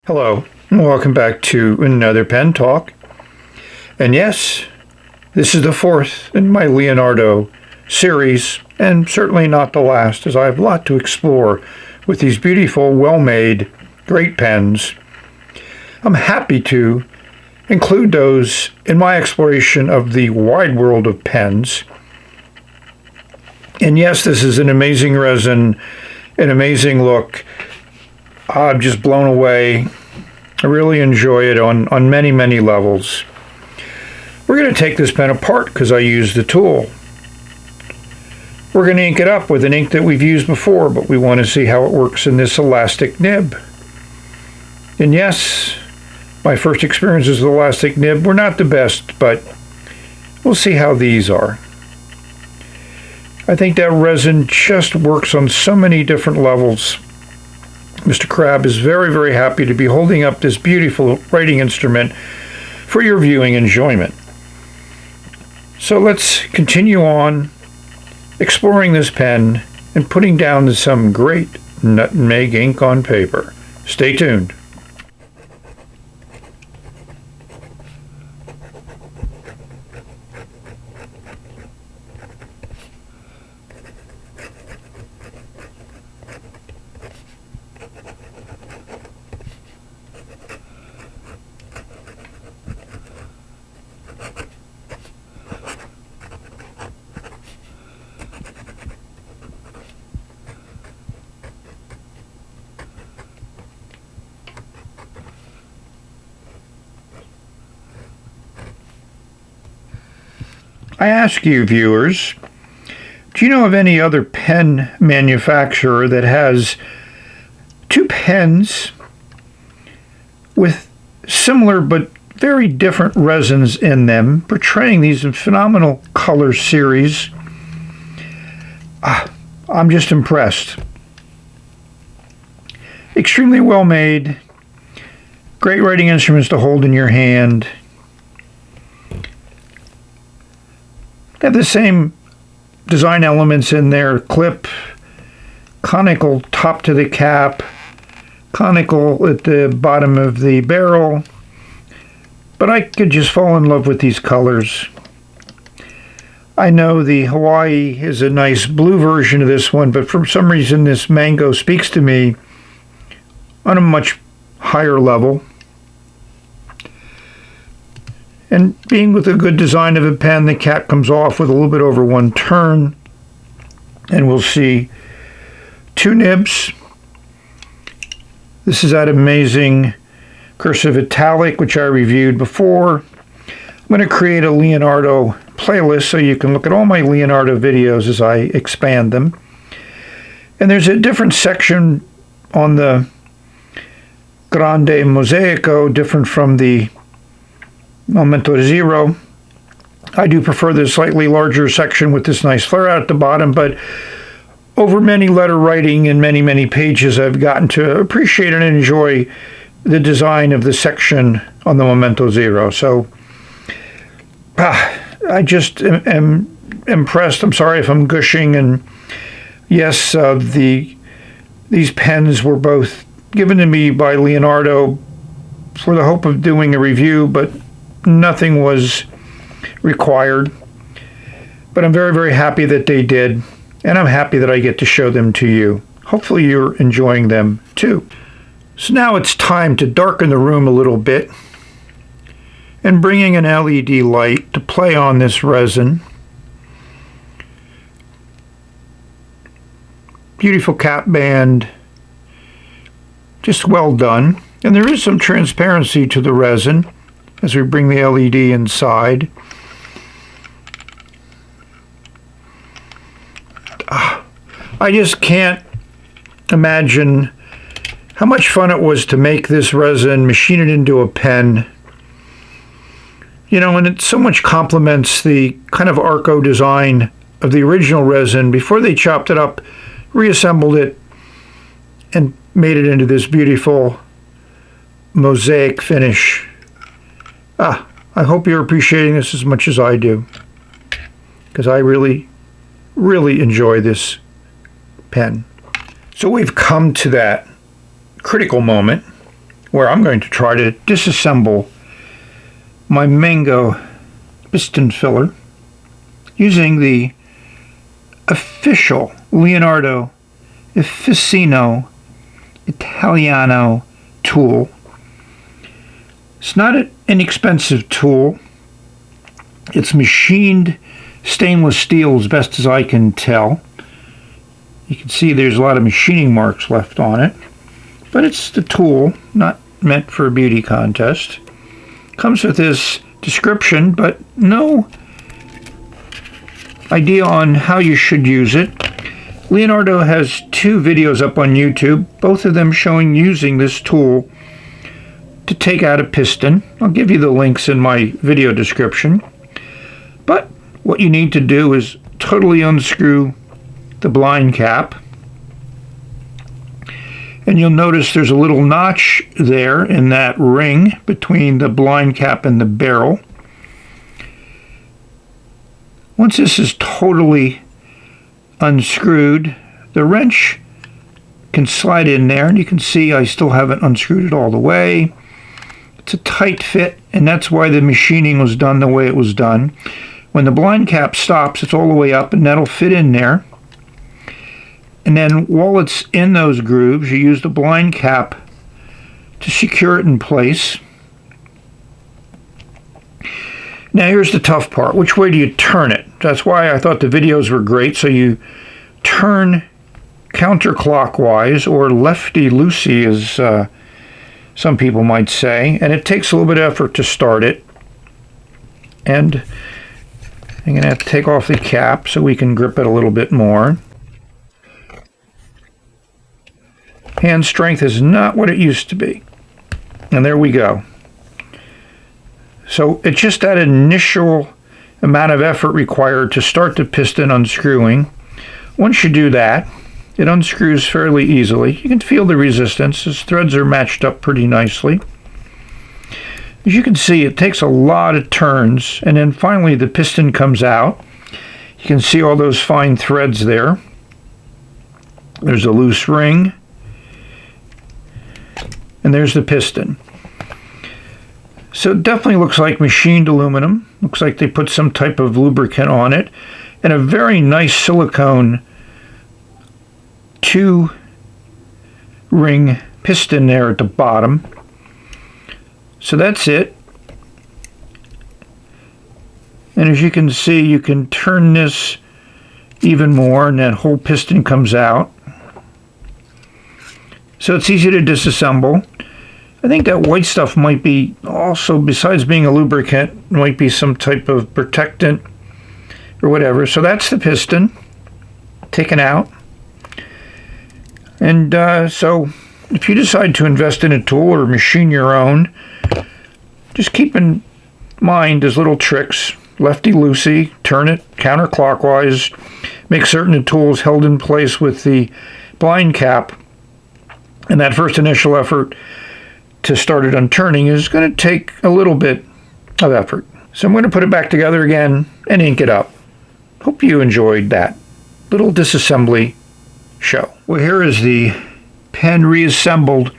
Hello, and welcome back to another pen talk. And yes, this is the fourth in my Leonardo series, and certainly not the last, as I have a lot to explore with these beautiful, well-made, great pens. I'm happy to include those in my exploration of the wide world of pens. And yes, this is an amazing resin, an amazing look. I'm just blown away. I really enjoy it on many, many levels. We're going to take this pen apart because I used the tool. We're going to ink it up with an ink that we've used before, but we want to see how it works in this elastic nib. And yes, my first experiences with elastic nib were not the best, but we'll see how these are. I think that resin just works on so many different levels. Mr. Crab is very, very happy to be holding up this beautiful writing instrument for your viewing enjoyment. So let's continue on exploring this pen and putting down some great nutmeg ink on paper. Stay tuned. I ask you, viewers, do you know of any other pen manufacturer that has two pens with similar but very different resins in them, portraying these phenomenal color series? I'm just impressed. Extremely well made, great writing instruments to hold in your hand. They have the same design elements in there: clip, conical top to the cap, conical at the bottom of the barrel. But I could just fall in love with these colors. I know the Hawaii is a nice blue version of this one, but for some reason this mango speaks to me on a much higher level. And being with a good design of a pen, the cap comes off with a little bit over one turn. And we'll see two nibs. This is that amazing cursive italic, which I reviewed before. I'm going to create a Leonardo playlist so you can look at all my Leonardo videos as I expand them. And there's a different section on the Grande Mosaico, different from the Momento Zero. I do prefer this slightly larger section with this nice flare out at the bottom, but over many letter writing and many, many pages, I've gotten to appreciate and enjoy the design of the section on the Momento Zero. So I just am impressed. I'm sorry if I'm gushing. And yes, these pens were both given to me by Leonardo for the hope of doing a review, but nothing was required. But I'm very, very happy that they did, and I'm happy that I get to show them to you. Hopefully you're enjoying them too. So now it's time to darken the room a little bit and bringing an LED light to play on this resin. Beautiful cap band, just well done. And there is some transparency to the resin as we bring the LED inside. I just can't imagine how much fun it was to make this resin, machine it into a pen. You know, and it so much complements the kind of Arco design of the original resin before they chopped it up, reassembled it, and made it into this beautiful mosaic finish. I hope you're appreciating this as much as I do, because I really, really enjoy this pen. So we've come to that critical moment where I'm going to try to disassemble my mango piston filler using the official Leonardo MZG Italiano tool. It's not an inexpensive tool. It's machined stainless steel as best as I can tell. You can see there's a lot of machining marks left on it, but it's the tool, not meant for a beauty contest. Comes with this description, but no idea on how you should use it. Leonardo has 2 videos up on YouTube, both of them showing using this tool to take out a piston. I'll give you the links in my video description. But what you need to do is totally unscrew the blind cap. And you'll notice there's a little notch there in that ring between the blind cap and the barrel. Once this is totally unscrewed, the wrench can slide in there, and you can see I still haven't unscrewed it all the way. It's a tight fit, and that's why the machining was done the way it was done. When the blind cap stops, it's all the way up, and that'll fit in there. And then while it's in those grooves, you use the blind cap to secure it in place. Now here's the tough part. Which way do you turn it? That's why I thought the videos were great. So you turn counterclockwise, or lefty-loosey as some people might say. And it takes a little bit of effort to start it. And I'm going to have to take off the cap so we can grip it a little bit more. Hand strength is not what it used to be. And there we go. So it's just that initial amount of effort required to start the piston unscrewing. Once you do that, it unscrews fairly easily. You can feel the resistance. Its threads are matched up pretty nicely. As you can see, it takes a lot of turns, and then finally the piston comes out. You can see all those fine threads there. There's a loose ring. And there's the piston. So it definitely looks like machined aluminum. Looks like they put some type of lubricant on it. And a very nice silicone 2-ring piston there at the bottom. So that's it. And as you can see, you can turn this even more, and that whole piston comes out. So it's easy to disassemble. I think that white stuff might be also, besides being a lubricant, might be some type of protectant or whatever. So that's the piston taken out. And so if you decide to invest in a tool or machine your own, just keep in mind those little tricks. Lefty-loosey, turn it counterclockwise, make certain the tool is held in place with the blind cap. And that first initial effort to start it unturning is going to take a little bit of effort. So I'm going to put it back together again and ink it up. Hope you enjoyed that little disassembly show. Well, here is the pen reassembled,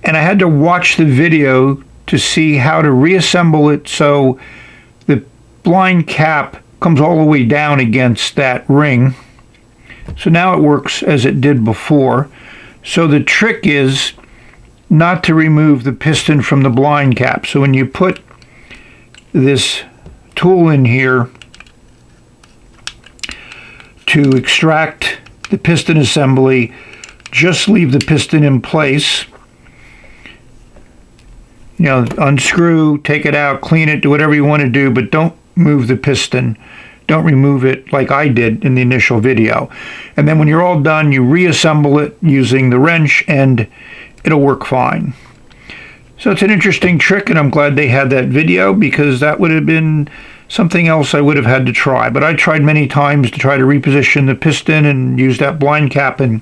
and I had to watch the video to see how to reassemble it so the blind cap comes all the way down against that ring. So now it works as it did before. So the trick is not to remove the piston from the blind cap. So when you put this tool in here to extract the piston assembly, just leave the piston in place. You know, unscrew, take it out, clean it, do whatever you want to do, but don't move the piston. Don't remove it like I did in the initial video. And then when you're all done, you reassemble it using the wrench and it'll work fine. So it's an interesting trick, and I'm glad they had that video, because that would have been something else I would have had to try. But I tried many times to try to reposition the piston and use that blind cap, and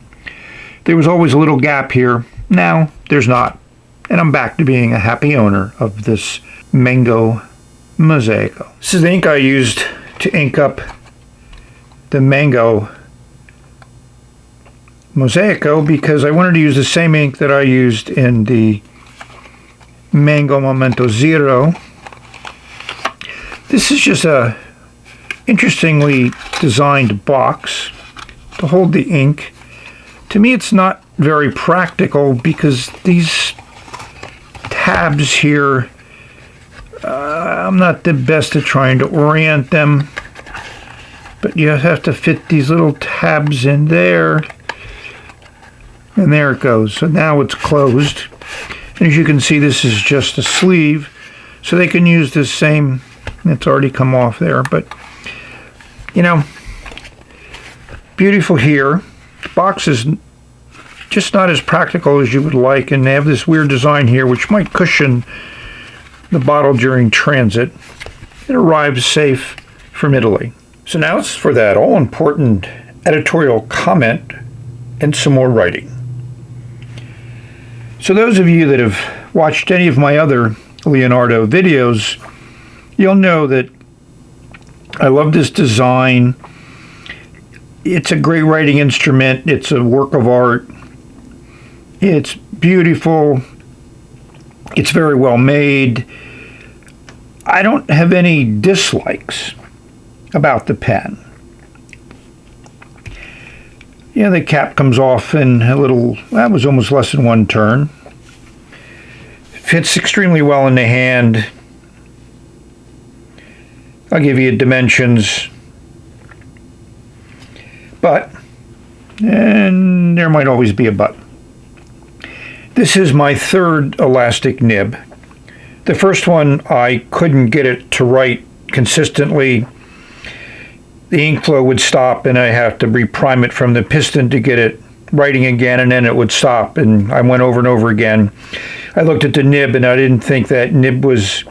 there was always a little gap here. Now there's not. And I'm back to being a happy owner of this Mango Mosaico. This is the ink I used to ink up the Mango Mosaico, because I wanted to use the same ink that I used in the Mango Momento Zero. This is just a interestingly designed box to hold the ink. To me, it's not very practical because these tabs here, I'm not the best at trying to orient them, but you have to fit these little tabs in there, and there it goes. So now it's closed. And as you can see, this is just a sleeve, so they can use this same, it's already come off there, but you know, beautiful here. The box is just not as practical as you would like, and they have this weird design here which might cushion the bottle during transit. It arrives safe from Italy. So now it's for that all-important editorial comment and some more writing. So those of you that have watched any of my other Leonardo videos, you'll know that I love this design. It's a great writing instrument. It's a work of art. It's beautiful. It's very well made. I don't have any dislikes about the pen. Yeah, the cap comes off in a little, that was almost less than one turn. Fits extremely well in the hand. I'll give you dimensions. But, and there might always be a but. This is my third elastic nib. The first one, I couldn't get it to write consistently. The ink flow would stop and I have to reprime it from the piston to get it writing again, and then it would stop, and I went over and over again. I looked at the nib and I didn't think that nib was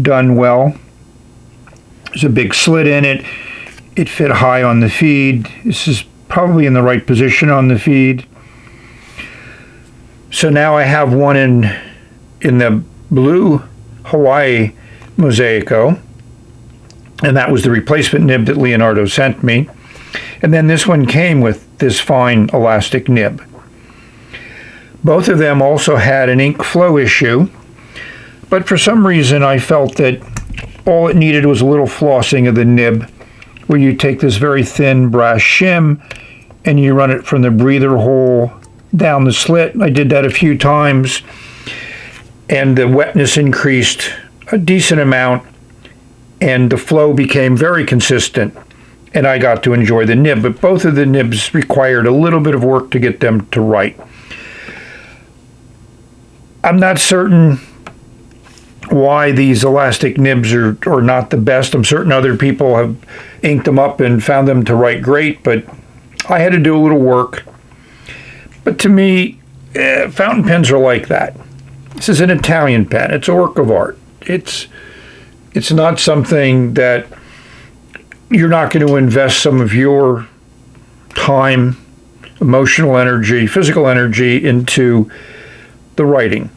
done well. There's a big slit in it. It fit high on the feed. This is probably in the right position on the feed. So now I have one in the blue Hawaii Mosaico, and that was the replacement nib that Leonardo sent me. And then this one came with this fine elastic nib. Both of them also had an ink flow issue, but for some reason I felt that all it needed was a little flossing of the nib, where you take this very thin brass shim and you run it from the breather hole down the slit. I did that a few times, and the wetness increased a decent amount, and the flow became very consistent, and I got to enjoy the nib. But both of the nibs required a little bit of work to get them to write. I'm not certain why these elastic nibs are not the best. I'm certain other people have inked them up and found them to write great, but I had to do a little work. But to me, fountain pens are like that. This is an Italian pen. It's a work of art. It's not something that you're not going to invest some of your time, emotional energy, physical energy into the writing.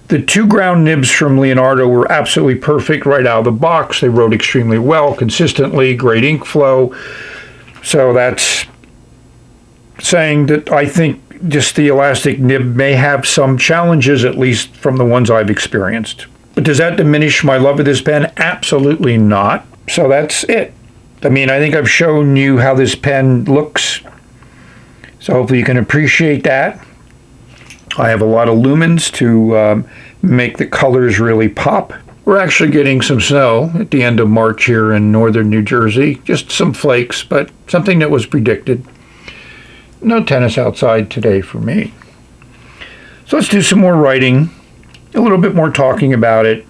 The two ground nibs from Leonardo were absolutely perfect right out of the box. They wrote extremely well, consistently, great ink flow. So that's saying that I think just the elastic nib may have some challenges, at least from the ones I've experienced. But does that diminish my love of this pen? Absolutely not. So that's it. I mean, I think I've shown you how this pen looks. So hopefully you can appreciate that. I have a lot of lumens to make the colors really pop. We're actually getting some snow at the end of March here in northern New Jersey. Just some flakes, but something that was predicted. No tennis outside today for me. So let's do some more writing, a little bit more talking about it.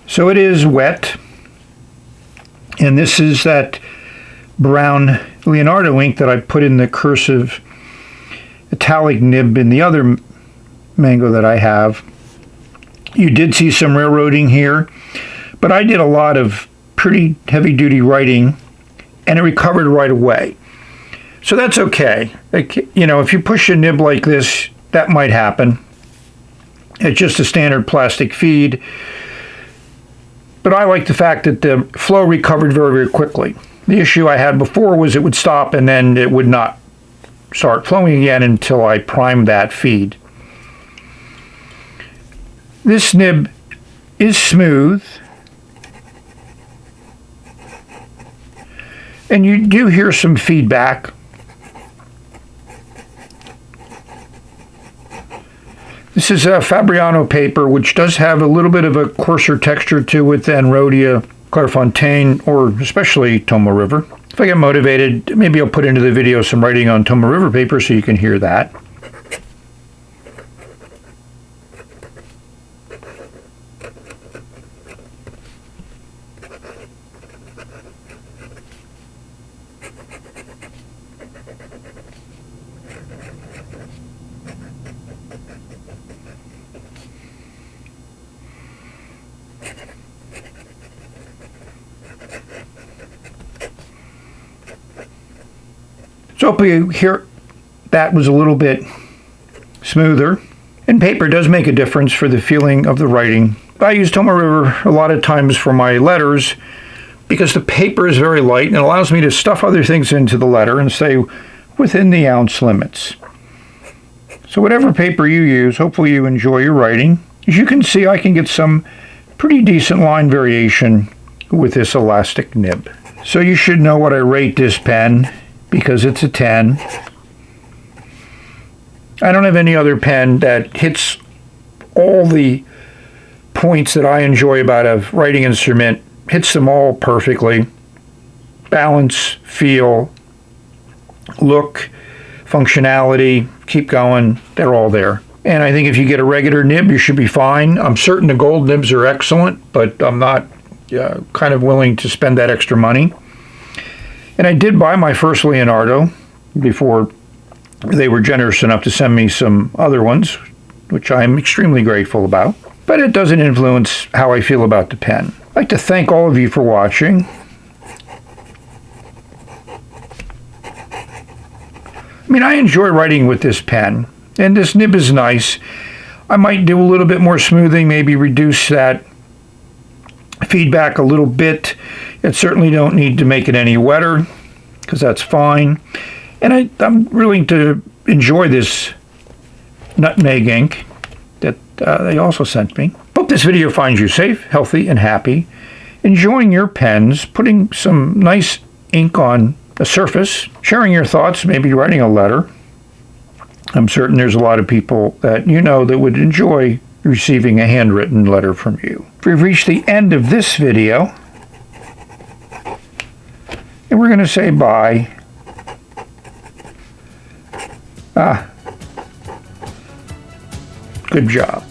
So it is wet, and this is that brown Leonardo ink that I put in the cursive italic nib in the other mango that I have. You did see some railroading here, but I did a lot of pretty heavy-duty writing, and it recovered right away. So that's okay. You know, if you push a nib like this, that might happen. It's just a standard plastic feed. But I like the fact that the flow recovered very, very quickly. The issue I had before was it would stop and then it would not start flowing again until I primed that feed. This nib is smooth. And you do hear some feedback. This is a Fabriano paper, which does have a little bit of a coarser texture to it than Rhodia, Clairefontaine, or especially Tomoe River. If I get motivated, maybe I'll put into the video some writing on Tomoe River paper so you can hear that. So hope you hear that was a little bit smoother. And paper does make a difference for the feeling of the writing. I use Tomoe River a lot of times for my letters because the paper is very light and it allows me to stuff other things into the letter and stay within the ounce limits. So whatever paper you use, hopefully you enjoy your writing. As you can see, I can get some pretty decent line variation with this elastic nib. So you should know what I rate this pen, because it's a 10. I don't have any other pen that hits all the points that I enjoy about a writing instrument, hits them all perfectly. Balance, feel, look, functionality, keep going, they're all there. And I think if you get a regular nib, you should be fine. I'm certain the gold nibs are excellent, but I'm not kind of willing to spend that extra money. And I did buy my first Leonardo before they were generous enough to send me some other ones, which I'm extremely grateful about. But it doesn't influence how I feel about the pen. I'd like to thank all of you for watching. I mean, I enjoy writing with this pen, and this nib is nice. I might do a little bit more smoothing, maybe reduce that feedback a little bit. I certainly don't need to make it any wetter, because that's fine. And I'm willing to enjoy this nutmeg ink that they also sent me. Hope this video finds you safe, healthy, and happy, enjoying your pens, putting some nice ink on a surface, sharing your thoughts, maybe writing a letter. I'm certain there's a lot of people that you know that would enjoy receiving a handwritten letter from you. We've reached the end of this video, and we're going to say bye. Good job.